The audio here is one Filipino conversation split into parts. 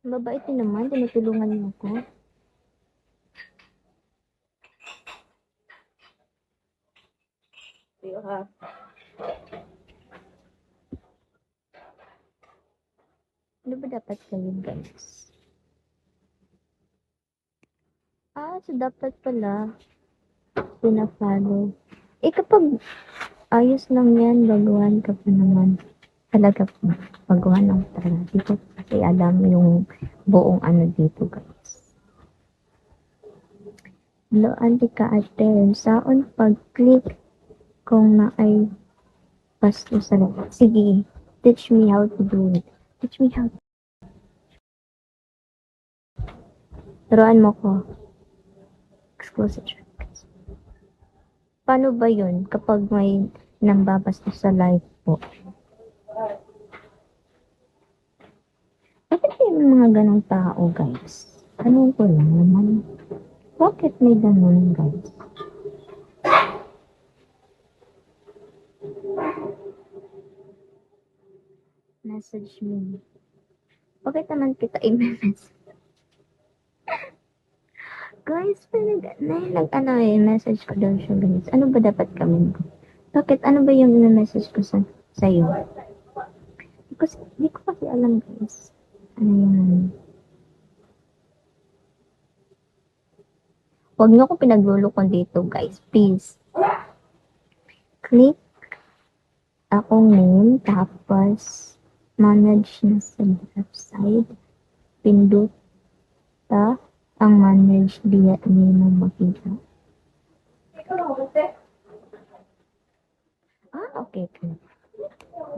Mabait din naman, tinutulungan niyo ako. Ano ba dapat gawin, guys? So dapat pala pina-follow. Kapag ayos lang yan, baguhan ka pa naman. Talaga po, baguhan lang talaga. Di ko kasi alam yung buong ano dito, guys. Hello, Auntie ka ate. Saon pag-click kung na ay pasto sa labas. Sige, teach me how to do it. Teach me how to. Turuan mo ko. Exclusive shortcuts. Paano ba yun kapag may nambabasto sa live po? Bakit may mga ganong tao, guys? Ano ko lang naman. Bakit may ganon, guys? Message me. Bakit naman kita i-message? Guys, message ko daw siya, guys. Ano ba dapat gawin ko? Bakit? Ano ba yung message ko sa'yo? Di ko kasi alam, guys. Ano yung Huwag niyo ko pinaglulukon dito, guys. Please. Click akong name, tapos manage na sa left side. Pindot ang manage diya ni mo makita. Okay.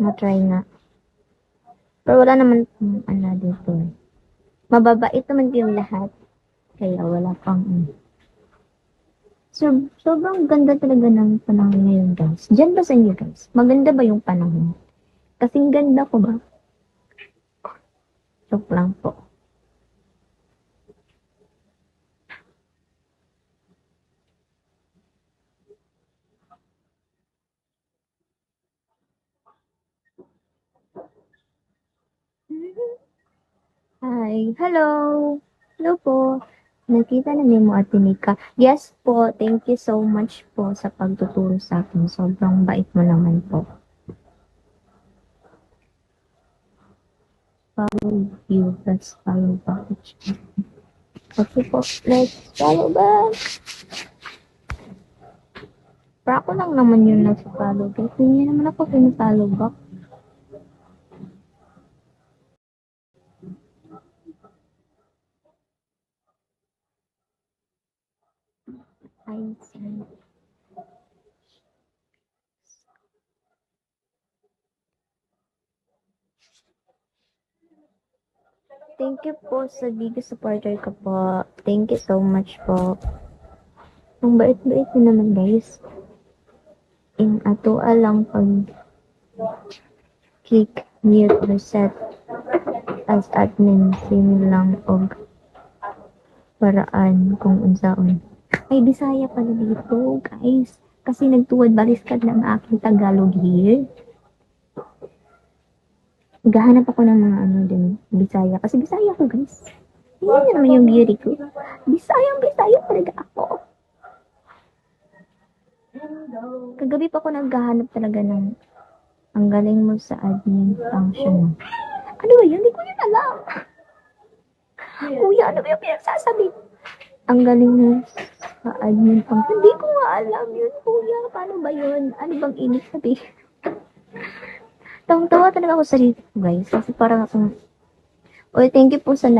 Ma-try nga. Pero wala naman ano dito. Mababait naman yung lahat. Kaya wala pang sobrang ganda talaga ng panahon ngayon, guys. Diyan ba sa inyo, guys? Maganda ba yung panahon? Kasing ganda ko ba? Joke lang po. Hi. Hello. Hello po. Nakita na niyo mo Ate Nika. Yes po. Thank you so much po sa pagtuturo sa akin. Sobrang bait mo naman po. Follow you. Let's follow back. Okay po. Let's follow back. Pero ako lang naman yung nag-follow back. Hindi naman ako pin-follow back. I see. Thank you po sa biggest supporter ko po. Thank you so much po. Ang bait-bait nyo naman, guys. Ato lang pag click mute reset as admin same lang og paraan kung unsaon. Ay, Bisaya pala dito, guys. Kasi nagtuwad baliskad ng aking Tagalog here. Gahanap ako ng mga din, Bisaya. Kasi Bisaya ko, guys. Hindi naman yung beauty ko. Bisaya talaga ako. Kagabi pa ako naghahanap talaga ng ang galing mo sa admin function. Ano ba yun? Hindi ko yun alam. Kuya, ano ba yung pinagsasabi? Ang galing mo sa admin function. Hindi ko nga alam yun, kuya. Paano ba yun? Ano bang ibig sabihin? Tawang-tawa talaga ako sa dito, guys. Kasi parang akong... thank you po sa